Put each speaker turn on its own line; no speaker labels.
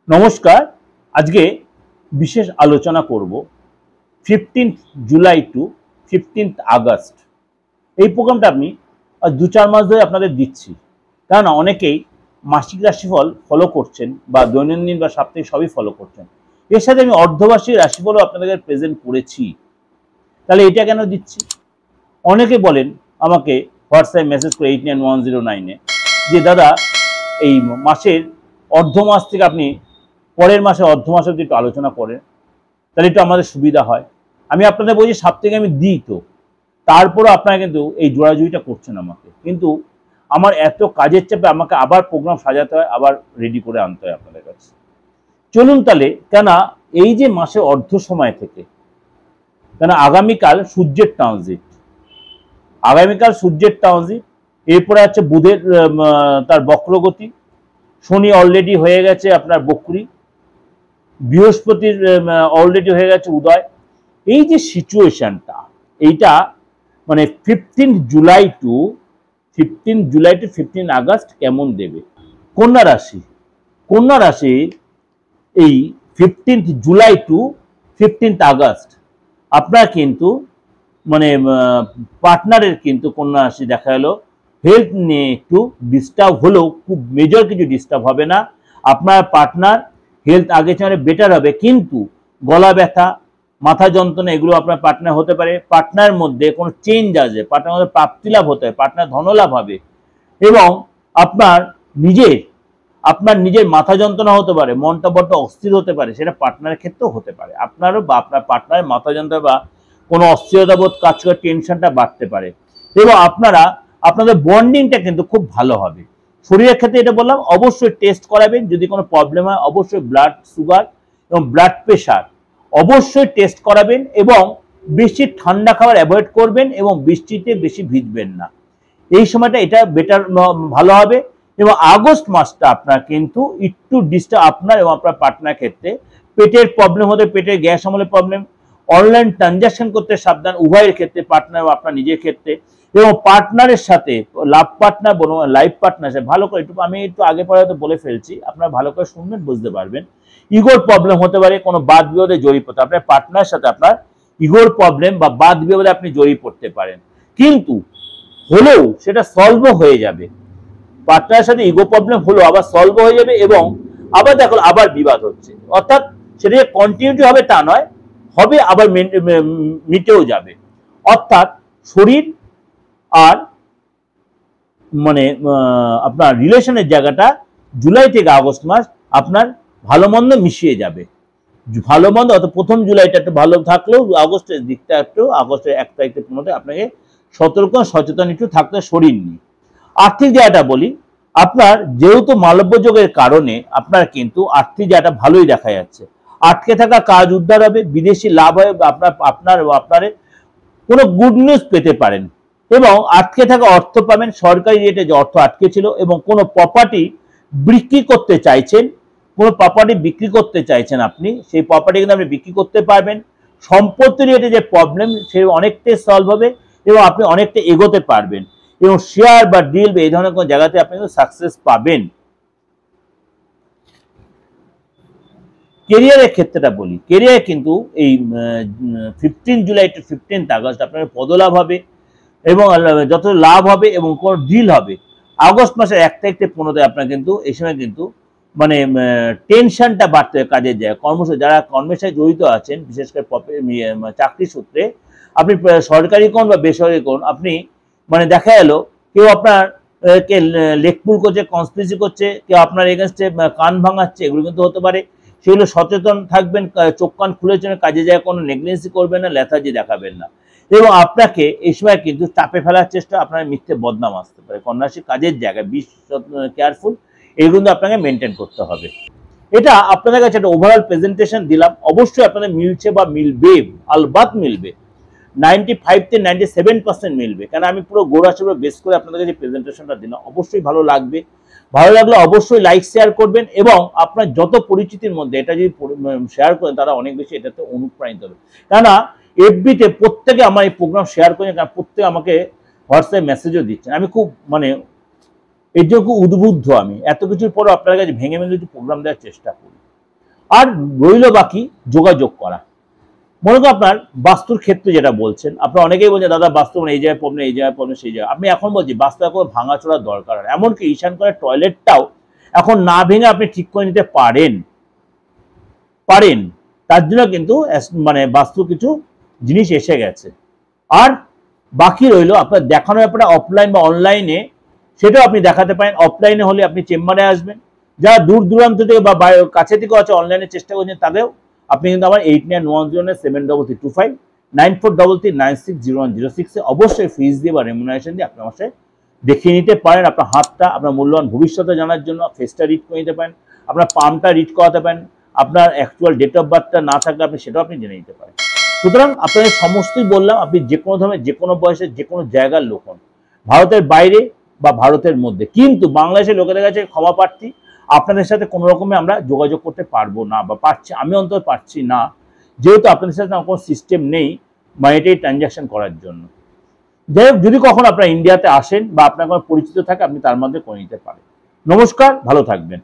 নমস্কার। আজকে বিশেষ আলোচনা করব 15 জুলাই টু 15 আগস্ট। এই প্রোগ্রামটা আমি 2-4 মাস ধরে আপনাদের দিচ্ছি, কারণ অনেকেই মাসিক রাশিফল ফলো করছেন বা দৈনন্দিন বা সাপ্তাহিক সবই ফলো করছেন। এর সাথে আমি অর্ধবার্ষিক রাশিফলও আপনাদের প্রেজেন্ট করেছি। তাহলে এটা কেন দিচ্ছি? অনেকে বলেন আমাকে হোয়াটসঅ্যাপ মেসেজ করে 891009-এ যে দাদা এই মাসের অর্ধ মাস থেকে আপনি পরের মাসে অর্ধ মাস অবধি একটু আলোচনা করেন, তাহলে একটু আমাদের সুবিধা হয়। আমি আপনাদের বলছি সাপ্তাহিক আমি দিই, তো তারপরও আপনারা কিন্তু এই জোড়াজুড়িটা করছেন আমাকে, কিন্তু আমার এত কাজের চাপে আমাকে আবার প্রোগ্রাম সাজাতে হয়, আবার রেডি করে আনতে হয় আপনাদের কাছে। চলুন তাহলে, কেন এই যে মাসে অর্ধ সময় থেকে, কেন আগামীকাল সূর্যের ট্রানজিট, এরপরে আছে বুধের তার বক্রগতি, শনি অলরেডি হয়ে গেছে আপনার বক্রী, বৃহস্পতির অলরেডি হয়ে গেছে উদয়। এই যে সিচুয়েশনটা, এইটা মানে 15 জুলাই টু 15 আগস্ট কেমন দেবে কন্যা রাশি। এই 15 জুলাই টু 15 আগস্ট আপনার কিন্তু মানে পার্টনারের কিন্তু কন্যা রাশি দেখা গেল হেলথ নিয়ে একটু ডিস্টার্ব হলেও খুব মেজর কিছু ডিস্টার্ব হবে না। আপনার পার্টনার হেলথ আগে চেয়ে বেটার হবে, কিন্তু গলা ব্যথা, মাথা যন্ত্রণা এগুলো আপনার পার্টনার হতে পারে। পার্টনার মধ্যে কোনো চেঞ্জ আসবে, পার্টনার মধ্যে প্রাপ্তি লাভ হতে হবে, পার্টনার ধনলাভ হবে, এবং আপনার নিজের মাথা যন্ত্রণা হতে পারে, মনটা বড্ড অস্থির হতে পারে, সেটা পার্টনারের ক্ষেত্রেও হতে পারে। আপনারও বা আপনার পার্টনারের মাথা যন্ত্রণা বা কোনো অস্থিরতা বোধ কাজ করে, টেনশনটা বাড়তে পারে, এবং আপনাদের বন্ডিংটা কিন্তু খুব ভালো হবে। শরীরের ক্ষেত্রে এটা বললাম, অবশ্যই টেস্ট করাবেন। যদি কোনো প্রবলেম হয় অবশ্যই ব্লাড সুগার এবং ব্লাড প্রেশার অবশ্যই টেস্ট করাবেন, এবং বেশি ঠান্ডা খাবার অ্যাভয়েড করবেন, এবং বৃষ্টিতে বেশি ভিজবেন না। এই সময়টা এটা বেটার ভালো হবে। এবং আগস্ট মাসটা আপনার কিন্তু একটু ডিস্টার্ব আপনার এবং আপনার পার্টনার ক্ষেত্রে, পেটের প্রবলেম হতে, পেটের গ্যাস আমলে প্রবলেম, অনলাইন ট্রানজাকশন করতে সাবধান, উভয়ের ক্ষেত্রে, পার্টনার এবং আপনার নিজের ক্ষেত্রে। এবং পার্টনারের সাথে লাভ পার্টনার বলুন, লাইফ পার্টনার সাথে ভালো করে আমি একটু আগে পরে হয়তো বলে ফেলছি, আপনারা ভালো করে শুনবেন, বুঝতে পারবেন। ইগোর প্রবলেম হতে পারে, কোনো বাদ বিবাদে জড়িয়ে পড়তে, আপনার পার্টনারের সাথে আপনার ইগোর প্রবলেম বা বাদ বিবাদে আপনি জড়িয়ে পড়তে পারেন, কিন্তু হলেও সেটা সলভও হয়ে যাবে। পার্টনারের সাথে ইগো প্রবলেম হলো আবার সলভ হয়ে যাবে, এবং আবার দেখো আবার বিবাদ হচ্ছে, অর্থাৎ সেটা কন্টিনিউটি হবে তা নয়, হবে আবার মিটেও যাবে। অর্থাৎ শরীর আর মানে আপনার রিলেশনের জায়গাটা জুলাই থেকে আগস্ট মাস আপনার ভালো মন্দ মিশিয়ে যাবে। ভালো মন্দ অর্থাৎ প্রথম জুলাইটা একটু ভালো থাকলেও আগস্টের দিকটা একটু, আগস্টের 1 তারিখ থেকে 15 আপনাকে সতর্ক সচেতন একটু থাকতে শরীর নিয়ে। আর্থিক জায়গাটা বলি, আপনার যেহেতু মালব্য যোগের কারণে আপনার কিন্তু আর্থিক জায়গাটা ভালোই দেখা যাচ্ছে। আটকে থাকা কাজ উদ্ধার হবে, বিদেশি লাভ হবে, আপনার কোনো গুড নিউজ পেতে পারেন, এবং আটকে থাকা অর্থ পাবেন, সরকারি রেটে যে অর্থ আটকে ছিল। এবং কোনো প্রপার্টি বিক্রি করতে চাইছেন, আপনি সেই প্রপার্টি কিন্তু আপনি বিক্রি করতে পারবেন। সম্পত্তি রেটে যে প্রবলেম সে অনেকটাই সলভ হবে, এবং আপনি অনেকটা এগোতে পারবেন, এবং শেয়ার বা ডিল বা এই ধরনের কোনো জায়গাতে আপনি সাকসেস পাবেন। কেরিয়ারের ক্ষেত্রেটা বলি, কেরিয়ার কিন্তু এই 15 জুলাই টু 15 আগস্ট আপনার পদলাভ হবে, এবং যত লাভ হবে এবং কোনো ডিল হবে। আগস্ট মাসের 1 তারিখ থেকে 15 আপনার কিন্তু এই সময় কিন্তু মানে টেনশনটা বাড়তে হবে কাজের জায়গায়, যারা কর্মের সাথে জড়িত আছেন, বিশেষ করে চাকরি সূত্রে, আপনি সরকারি কোন বা বেসরকারি কোন, আপনি মানে দেখা গেল কেউ আপনার কে লেকপুল করছে, কনস্পিরেসি করছে, কেউ আপনার এগেনস্টে কান ভাঙাচ্ছে, এগুলো কিন্তু হতে পারে। সেগুলো সচেতন থাকবেন, চোখ কান খুলেছেন, কাজে যায় কোনো নেগলিজেন্সি করবেন না, লেথার্জি দেখাবেন না। এবং আপনাকে এই সময় কিন্তু চাপে ফেলার চেষ্টা, আপনার মিথ্যে বদনাম আসতে পারে। কন্যা রাশি কাজের জায়গায় কেয়ারফুল, এগুলো আপনাকে মেনটেন করতে হবে। এটা আপনাদের কাছে একটা ওভারঅল প্রেজেন্টেশন দিলাম। অবশ্যই আপনাদের মিলছে বা মিলবে, আলবাত মিলবে, 95 থেকে 97% মিলবে, কারণ আমি পুরো গোড়াচড়া বেস করে আপনাদের কাছে প্রেজেন্টেশনটা দিলাম। অবশ্যই ভালো লাগবে, ভালো লাগলে অবশ্যই লাইক শেয়ার করবেন, এবং আপনার যত পরিচিতির মধ্যে এটা যদি শেয়ার করেন তারা অনেক বেশি এটাতে অনুপ্রাণিত হবে। কেননা এফবিতে প্রত্যেকে আমার এই প্রোগ্রাম শেয়ার করেন, কারণ প্রত্যেকে আমাকে হোয়াটসঅ্যাপ মেসেজও দিচ্ছেন। আমি খুব এর জন্য খুব উদ্বুদ্ধ, আমি এত কিছুর পরও আপনার কাছে ভেঙে কিছু প্রোগ্রাম দেওয়ার চেষ্টা করি। আর রইল বাকি যোগাযোগ করা। মনে করুন আপনার বাস্তুর ক্ষেত্রে যেটা বলছেন, আপনার অনেকেই বলছেন দাদা বাস্তু মানে এই জায়গায় প্রবলেম, এই জায়গায় প্রবলেম, সেই জায়গায়। আপনি এখন বলছি বাস্তু এখন ভাঙাচোরার দরকার হয়, এমনকি ঈশান করে টয়লেটটাও এখন না ভেঙে আপনি ঠিক করে নিতে পারেন। তার জন্য কিন্তু মানে বাস্তু কিছু জিনিস এসে গেছে। আর বাকি রইল আপনার দেখানোর ব্যাপারে অফলাইন বা অনলাইনে, সেটাও আপনি দেখাতে পারেন। অফলাইনে হলে আপনি চেম্বারে আসবেন, যারা দূর দূরান্ত থেকে বা কাছে থেকে আছে অনলাইনে চেষ্টা করছেন তাদেরও আপনি কিন্তু আমার 8910793325 9433960106 অবশ্যই ফিজ দিয়ে বা রেমুনারেশন দিয়ে আপনি আমার সাথে দেখিয়ে নিতে পারেন। আপনার হাতটা, আপনার মূল্যবান ভবিষ্যতে জানার জন্য ফেসটা রিড করে নিতে পারেন, আপনার পামটা রিড করাতে পারেন, আপনার অ্যাকচুয়াল ডেট অফ বার্থটা না থাকলে আপনি সেটাও আপনি জেনে নিতে পারেন। সুতরাং আপনাদের সমস্তই বললাম, আপনি যে কোনো ধরনের, যে কোনো বয়সের, যে কোনো জায়গার লোক হন, ভারতের বাইরে বা ভারতের মধ্যে, কিন্তু বাংলাদেশের লোকেদের কাছে ক্ষমা প্রার্থী, আপনাদের সাথে কোনো রকমে আমরা যোগাযোগ করতে পারবো না, বা পারছি, আমি অন্তত পারছি না, যেহেতু আপনাদের সাথে আমার কোনো সিস্টেম নেই মানিটারি ট্রানজাকশন করার জন্য। যাই হোক, যদি কখনো আপনারা ইন্ডিয়াতে আসেন বা আপনার কোনো পরিচিত থাকে, আপনি তার মধ্যে করে নিতে পারেন। নমস্কার, ভালো থাকবেন।